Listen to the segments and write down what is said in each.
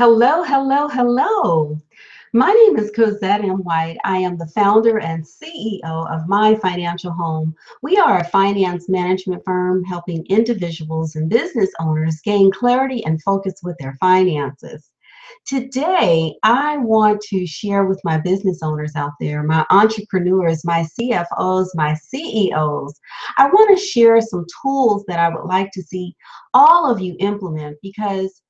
Hello, hello, hello. My name is Cosette M. White. I am the founder and CEO of My Financial Home. We are a finance management firm helping individuals and business owners gain clarity and focus with their finances. Today, I want to share with my business owners out there, my entrepreneurs, my CFOs, my CEOs. I want to share some tools that I would like to see all of you implement because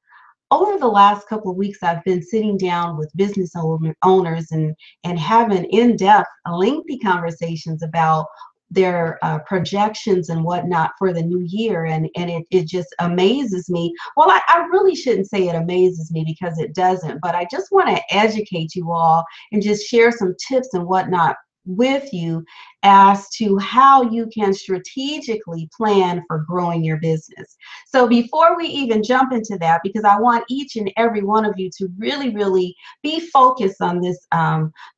over the last couple of weeks, I've been sitting down with business owners and having in-depth, lengthy conversations about their projections and whatnot for the new year. And it just amazes me. Well, I really shouldn't say it amazes me because it doesn't, but I just want to educate you all and just share some tips and whatnot with you as to how you can strategically plan for growing your business. So before we even jump into that, because I want each and every one of you to really be focused on this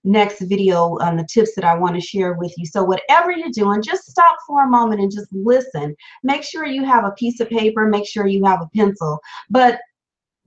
next video on the tips that I want to share with you. So whatever you're doing, just stop for a moment and just listen. Make sure you have a piece of paper, make sure you have a pencil. But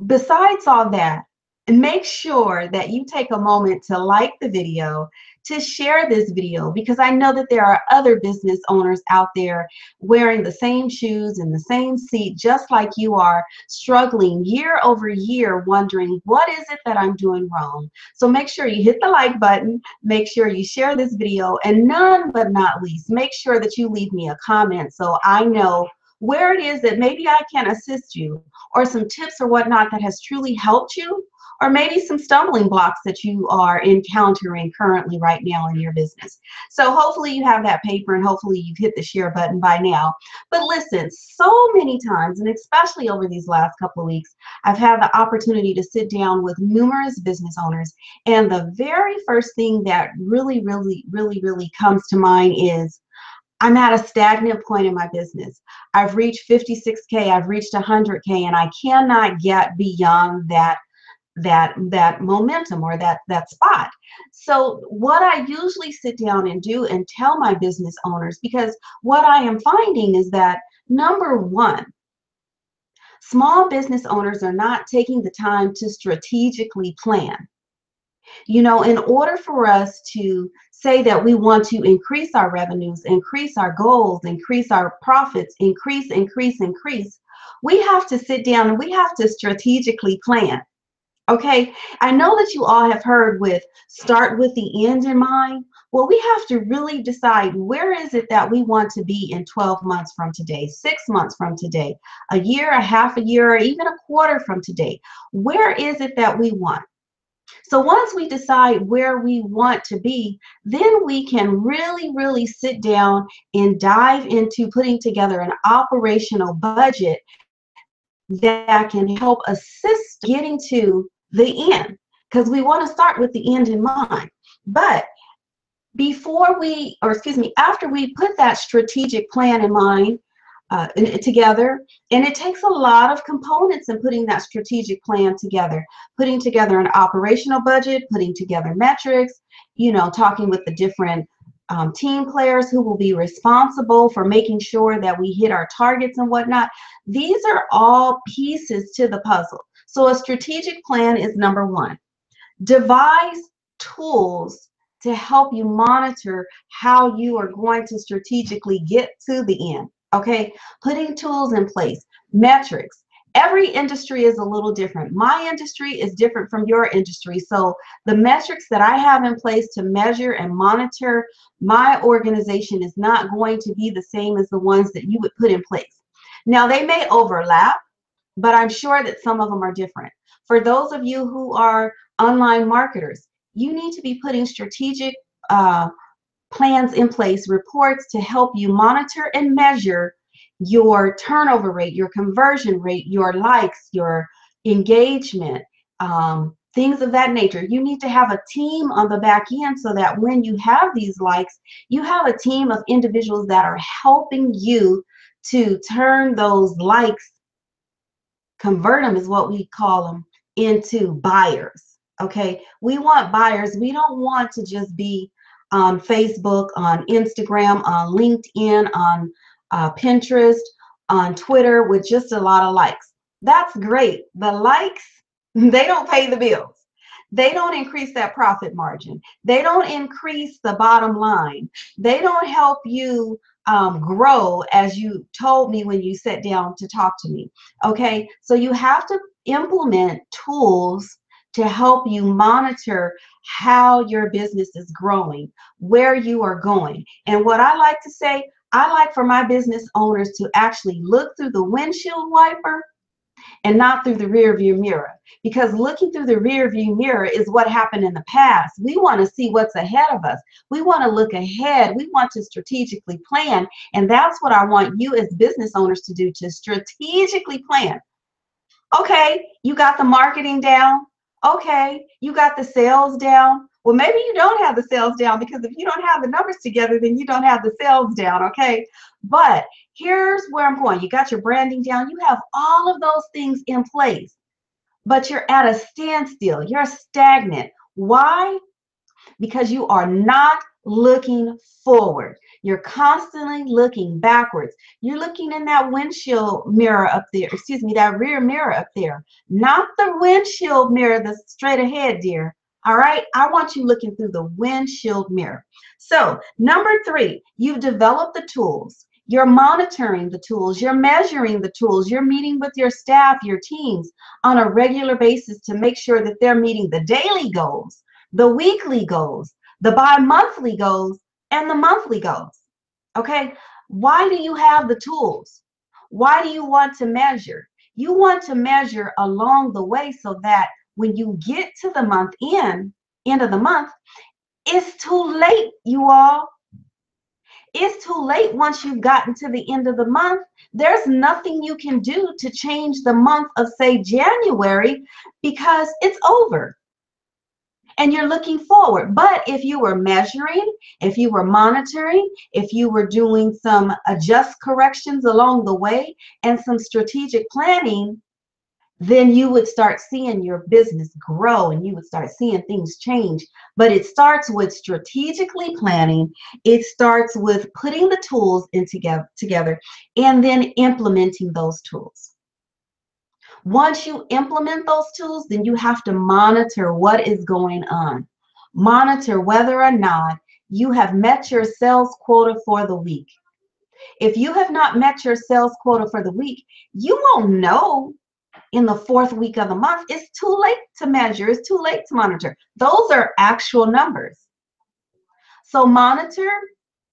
besides all that, make sure that you take a moment to like the video, to share this video, because I know that there are other business owners out there wearing the same shoes in the same seat, just like you are, struggling year over year, wondering, what is it that I'm doing wrong? So make sure you hit the like button, make sure you share this video, and none but not least, make sure that you leave me a comment so I know where it is that maybe I can assist you, or some tips or whatnot that has truly helped you, or maybe some stumbling blocks that you are encountering currently right now in your business. So hopefully you have that paper and hopefully you've hit the share button by now. But listen, so many times, and especially over these last couple of weeks, I've had the opportunity to sit down with numerous business owners, and the very first thing that really comes to mind is, I'm at a stagnant point in my business. I've reached 56K, I've reached 100K, and I cannot get beyond that momentum or that spot. So what I usually sit down and do and tell my business owners, because what I am finding is that, number one, small business owners are not taking the time to strategically plan. You know, in order for us to say that we want to increase our revenues, increase our goals, increase our profits, increase, we have to sit down and we have to strategically plan. Okay, I know that you all have heard with start with the end in mind. Well, we have to really decide, where is it that we want to be in 12 months from today, 6 months from today, a year, a half a year, or even a quarter from today. Where is it that we want? So once we decide where we want to be, then we can really sit down and dive into putting together an operational budget that can help assist getting to the end, because we want to start with the end in mind. But after we put that strategic plan in mind together, and it takes a lot of components in putting that strategic plan together, putting together an operational budget, putting together metrics, you know, talking with the different team players who will be responsible for making sure that we hit our targets and whatnot. These are all pieces to the puzzle. So a strategic plan is number one. Devise tools to help you monitor how you are going to strategically get to the end. Okay, putting tools in place, metrics. Every industry is a little different. My industry is different from your industry. So the metrics that I have in place to measure and monitor my organization is not going to be the same as the ones that you would put in place. Now, they may overlap, but I'm sure that some of them are different. For those of you who are online marketers, you need to be putting strategic plans in place, reports to help you monitor and measure your turnover rate, your conversion rate, your likes, your engagement, things of that nature. You need to have a team on the back end so that when you have these likes, you have a team of individuals that are helping you to turn those likes, convert them is what we call them, into buyers. Okay, we want buyers. We don't want to just be on Facebook, on Instagram, on LinkedIn, on Pinterest, on Twitter with just a lot of likes. That's great. The likes They don't pay the bills. They don't increase that profit margin. They don't increase the bottom line. They don't help you grow as you told me when you sat down to talk to me. Okay, so you have to implement tools to help you monitor how your business is growing, where you are going. And what I like to say, I like for my business owners to actually look through the windshield wiper and not through the rear view mirror. Because looking through the rear view mirror is what happened in the past. We want to see what's ahead of us. We want to look ahead. We want to strategically plan. And that's what I want you as business owners to do, to strategically plan. Okay, you got the marketing down. Okay, you got the sales down. Well, maybe you don't have the sales down, because if you don't have the numbers together, then you don't have the sales down, okay? But here's where I'm going. You got your branding down. You have all of those things in place, but you're at a standstill. You're stagnant. Why? Because you are not looking forward. You're constantly looking backwards. You're looking in that windshield mirror up there, excuse me, that rear mirror up there, not the windshield mirror that's straight ahead, dear. All right, I want you looking through the windshield mirror. So, number 3, you've developed the tools. You're monitoring the tools, you're measuring the tools, you're meeting with your staff, your teams on a regular basis to make sure that they're meeting the daily goals, the weekly goals, the bi-monthly goals, and the monthly goals. Okay, why do you have the tools? Why do you want to measure? You want to measure along the way so that when you get to the end of the month, it's too late, you all. It's too late once you've gotten to the end of the month. There's nothing you can do to change the month of, say, January, because it's over and you're looking forward. But if you were measuring, if you were monitoring, if you were doing some adjust corrections along the way and some strategic planning, then you would start seeing your business grow and you would start seeing things change. But it starts with strategically planning. It starts with putting the tools together and then implementing those tools. Once you implement those tools, then you have to monitor what is going on. Monitor whether or not you have met your sales quota for the week. If you have not met your sales quota for the week, you won't know in the 4th week of the month. It's too late to measure. It's too late to monitor. Those are actual numbers. So monitor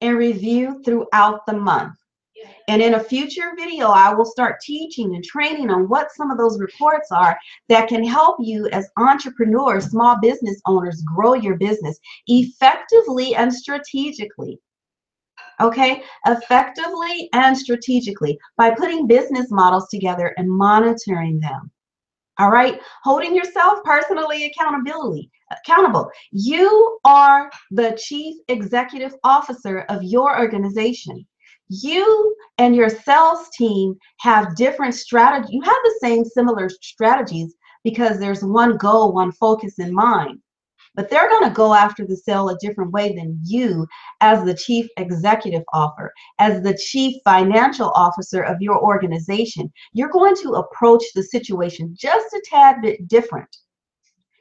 and review throughout the month. And in a future video, I will start teaching and training on what some of those reports are that can help you as entrepreneurs, small business owners, grow your business effectively and strategically. Okay, effectively and strategically by putting business models together and monitoring them. All right, holding yourself personally accountable. You are the chief executive officer of your organization. You and your sales team have different strategies. You have the same similar strategies because there's one goal, one focus in mind. But they're going to go after the sale a different way than you as the chief executive officer, as the chief financial officer of your organization. You're going to approach the situation just a tad bit different.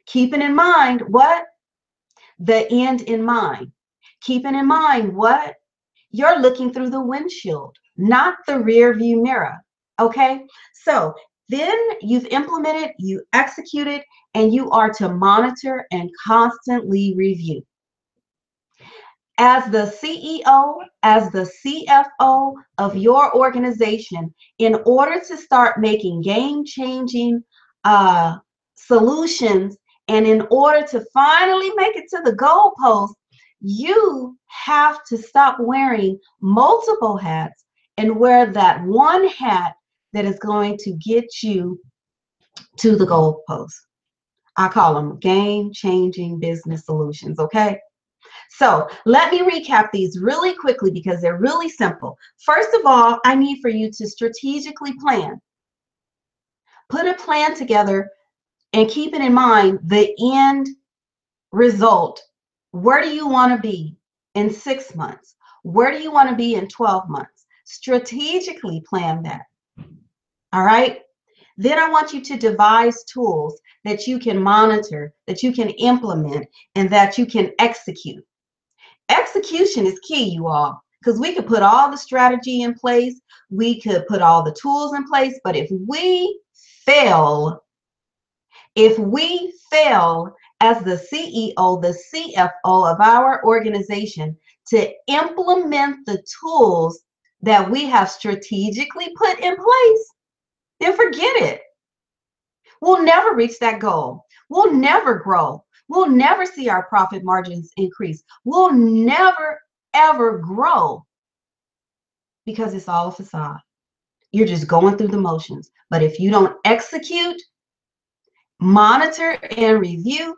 Keeping in mind what? The end in mind. Keeping in mind what? You're looking through the windshield, not the rear view mirror. Okay? So then you've implemented, you executed, and you are to monitor and constantly review. As the CEO, as the CFO of your organization, in order to start making game-changing solutions, and in order to finally make it to the goalpost, you have to stop wearing multiple hats and wear that one hat that is going to get you to the goalpost. I call them game-changing business solutions, okay? So let me recap these really quickly because they're really simple. First of all, I need for you to strategically plan. Put a plan together and keep it in mind the end result. Where do you want to be in 6 months? Where do you want to be in 12 months? Strategically plan that. All right? Then I want you to devise tools that you can monitor, that you can implement, and that you can execute. Execution is key, you all, because we could put all the strategy in place, we could put all the tools in place, but fail, if we fail as the CEO, the CFO of our organization to implement the tools that we have strategically put in place, then forget it. We'll never reach that goal. We'll never grow. We'll never see our profit margins increase. We'll never, ever grow because it's all a facade. You're just going through the motions. But if you don't execute, monitor, and review,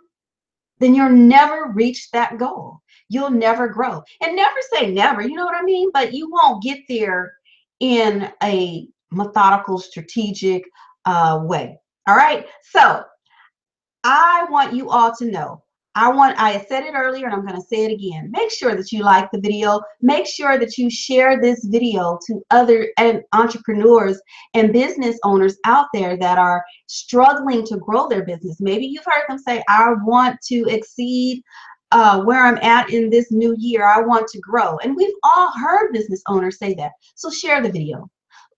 then you'll never reach that goal. You'll never grow. And never say never, you know what I mean? But you won't get there in a methodical, strategic way. All right. So I want you all to know, I said it earlier and I'm going to say it again. Make sure that you like the video. Make sure that you share this video to other entrepreneurs and business owners out there that are struggling to grow their business. Maybe you've heard them say, I want to exceed where I'm at in this new year. I want to grow. And we've all heard business owners say that. So share the video,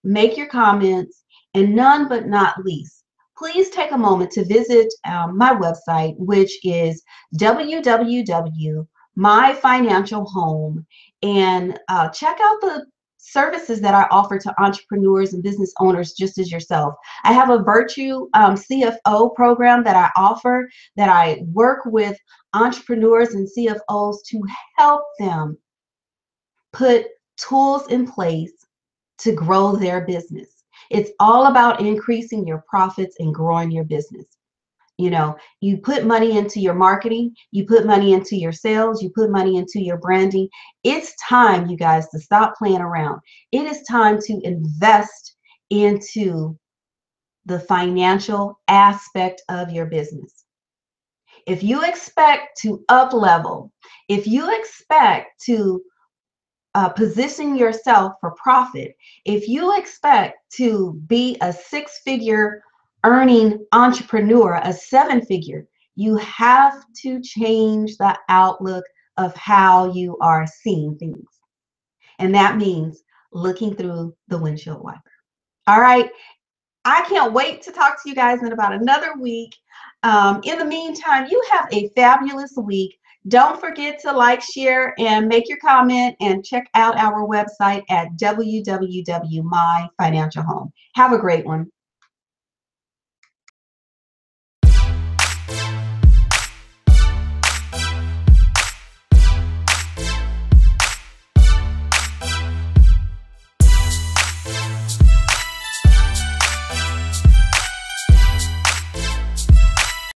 make your comments, and none but not least, please take a moment to visit my website, which is www.myfinancialhome, and check out the services that I offer to entrepreneurs and business owners just as yourself. I have a virtue CFO program that I offer, that I work with entrepreneurs and CFOs to help them put tools in place to grow their business. It's all about increasing your profits and growing your business. You know, you put money into your marketing, you put money into your sales, you put money into your branding. It's time, you guys, to stop playing around. It is time to invest into the financial aspect of your business. If you expect to up level, if you expect to position yourself for profit, if you expect to be a six-figure earning entrepreneur, a seven-figure, you have to change the outlook of how you are seeing things. And that means looking through the windshield wiper. All right. I can't wait to talk to you guys in about another week. In the meantime, you have a fabulous week. Don't forget to like, share, and make your comment, and check out our website at www.myfinancialhome. Have a great one.